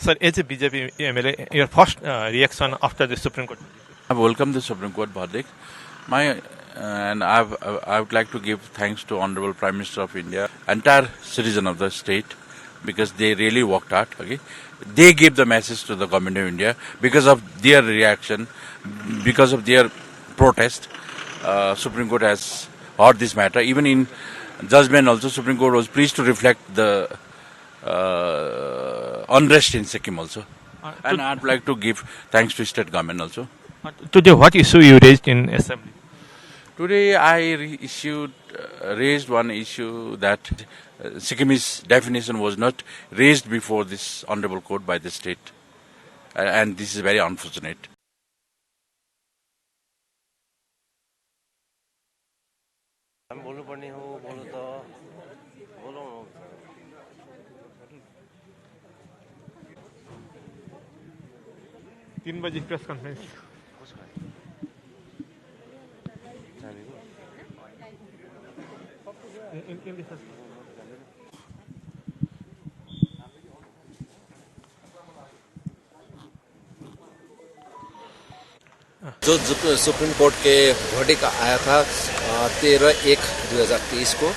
Sir, as a BJP MLA, your first reaction after the Supreme Court? I welcome the Supreme Court verdict. I would like to give thanks to Honorable Prime Minister of India, entire citizen of the state, because they really worked hard. Okay, they gave the message to the government of India because of their reaction, because of their protest. Supreme Court has heard this matter. Even in judgment, also Supreme Court was pleased to reflect the unrest in Sikkim also. And I'd like to give thanks to state government also. Today, what issue you raised in Assembly? Today I raised one issue that Sikkimese definition was not raised before this honorable court by the state, and this is very unfortunate. तीन बजे press conference जो supreme court के verdict आया था 13/1/2023 को,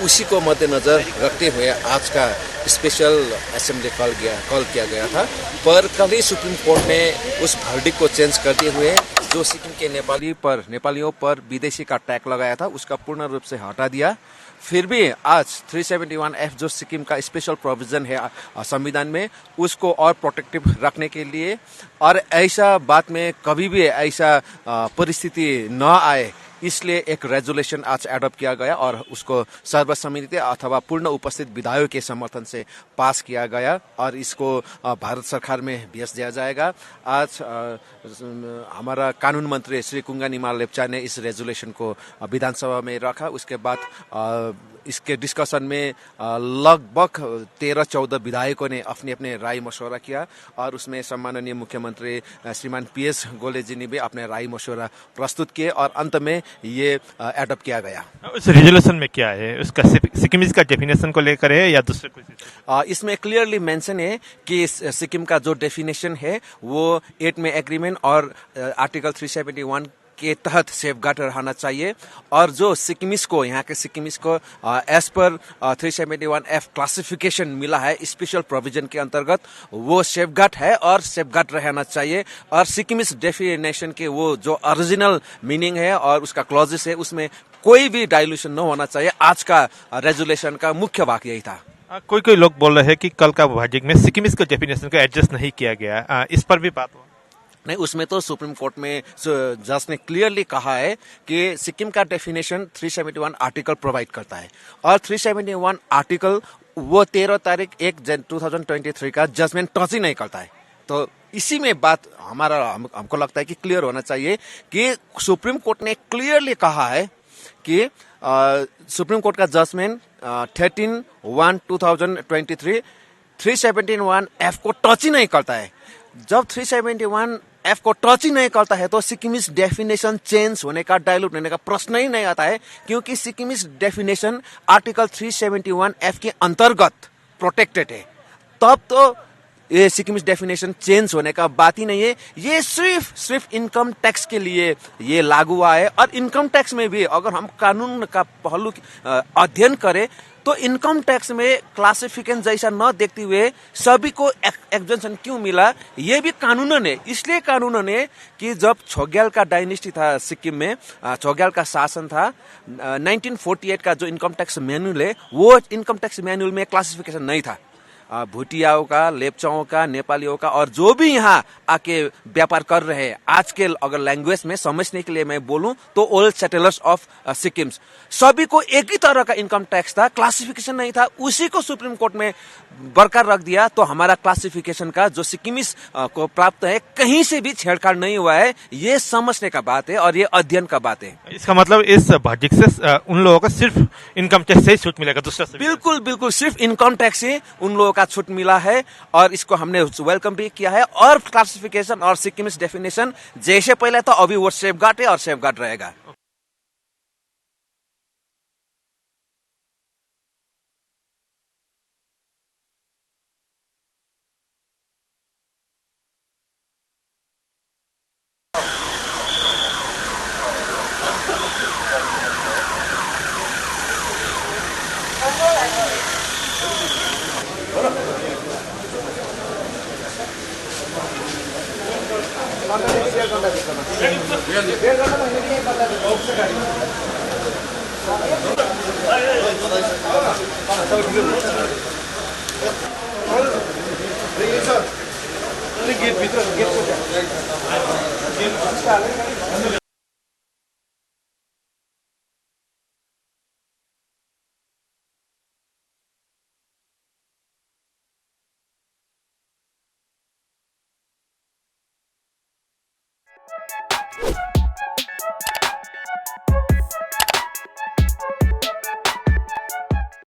उसी को मद्देनजर रखते हुए आज का स्पेशल असेंबली कॉल किया गया था। पर कल ही सुप्रीम कोर्ट ने उस वर्डिक्ट को चेंज करते हुए जो सिक्किम के नेपालियों पर विदेशी का टैग लगाया था उसका पूर्ण रूप से हटा दिया। फिर भी आज 371F जो सिक्किम का स्पेशल प्रोविजन है संविधान में, उसको और प्रोटेक्टिव रखने के लिए और ऐसा बात में कभी भी ऐसा परिस्थिति न आए, इसलिए एक रेजोल्यूशन आज एडॉप्ट किया गया और उसको सर्वसम्मति अथवा पूर्ण उपस्थित विधायकों के समर्थन से पास किया गया और इसको भारत सरकार में भेज दिया जाएगा। आज हमारा कानून मंत्री श्री कुंगा निमा लेप्चा ने इस रेजोल्यूशन को विधानसभा में रखा। उसके बाद इसके डिस्कशन में लगभग 13-14 विधायकों ने अपने अपने राय मशवरा किया और उसमें सम्माननीय मुख्यमंत्री श्रीमान PS गोले जी ने भी अपने राय मशवरा प्रस्तुत किए और अंत में ये एडॉप्ट किया गया। उस रेजोल्यूशन में क्या है? उसका सिक्किमीज का डेफिनेशन को लेकर है या दूसरे कुछ? इसमें क्लियरली मेंशन है कि सिक्किम का जो डेफिनेशन है वो 8 में एग्रीमेंट और आर्टिकल 371 के तहत सेफगार्ड रहना चाहिए और जो सिक्किमिस को यहाँ के सिक्किमिस को एज पर 371F क्लासिफिकेशन मिला है स्पेशल प्रोविजन के अंतर्गत, वो सेफगार्ड है और सेफगार्ड रहना चाहिए और सिक्किमिस डेफिनेशन के वो जो ओरिजिनल मीनिंग है और उसका क्लॉजेस है उसमें कोई भी डाइल्यूशन न होना चाहिए। आज का रेजोल्यूशन का मुख्य भाग यही था। कोई लोग बोल रहे हैं कि कल का वर्डिक्ट में सिक्किमिस के डेफिनेशन को एडजस्ट नहीं किया गया, इस पर भी बात हो? नहीं, उसमें तो सुप्रीम कोर्ट में जज ने क्लियरली कहा है कि सिक्किम का डेफिनेशन 371 आर्टिकल प्रोवाइड करता है और 371 आर्टिकल वो 13/1/2023 का जजमेंट टच ही नहीं करता है। तो इसी में बात हमको लगता है कि क्लियर होना चाहिए कि सुप्रीम कोर्ट ने क्लियरली कहा है कि सुप्रीम कोर्ट का जजमेंट 13/1/2023 371F को टच ही नहीं करता है। जब 371F को टच ही नहीं करता है तो सिक्किमिस डेफिनेशन चेंज होने का, डाइल्यूट होने का प्रश्न ही नहीं आता है, क्योंकि सिक्किमिस डेफिनेशन आर्टिकल 371F के अंतर्गत प्रोटेक्टेड है। तब तो ये सिक्किमिस डेफिनेशन चेंज होने का बात ही नहीं है। ये सिर्फ इनकम टैक्स के लिए ये लागू हुआ है और इनकम टैक्स में भी अगर हम कानून का पहलू अध्ययन करें तो इनकम टैक्स में क्लासिफिकेशन जैसा न देखते हुए सभी को एक्जेम्पशन क्यों मिला, ये भी कानूनन है। इसलिए कानूनन है कि जब छोग्याल का डायनेस्टी था सिक्किम में, छोग्याल का शासन था, 1948 का जो इनकम टैक्स मैनुअल है वो इनकम टैक्स मैनुअल में क्लासिफिकेशन नहीं था। भूटियाओं का, लेप्चाओं का, नेपालियों का और जो भी यहाँ आके व्यापार कर रहे हैं, आज के अगर लैंग्वेज में समझने के लिए मैं बोलूं तो ओल्ड सेटलर्स ऑफ सिक्किम, सभी को एक ही तरह का इनकम टैक्स था, क्लासिफिकेशन नहीं था। उसी को सुप्रीम कोर्ट में बरकरार रख दिया तो हमारा क्लासिफिकेशन का जो सिक्किमिस को प्राप्त है कहीं से भी छेड़छाड़ नहीं हुआ है। ये समझने का बात है और ये अध्ययन का बात है। इसका मतलब इस वर्डिक्ट से उन लोगों को सिर्फ इनकम टैक्स से ही छूट मिलेगा, दूसरा से? बिल्कुल सिर्फ इनकम टैक्स से उन लोगों का छूट मिला है और इसको हमने वेलकम भी किया है। और क्लासिफिकेशन और सिक्किमिस डेफिनेशन जैसे पहले था अभी वो सेफगार्ड है और सेफगार्ड रहेगा। गेट भित्र गेटको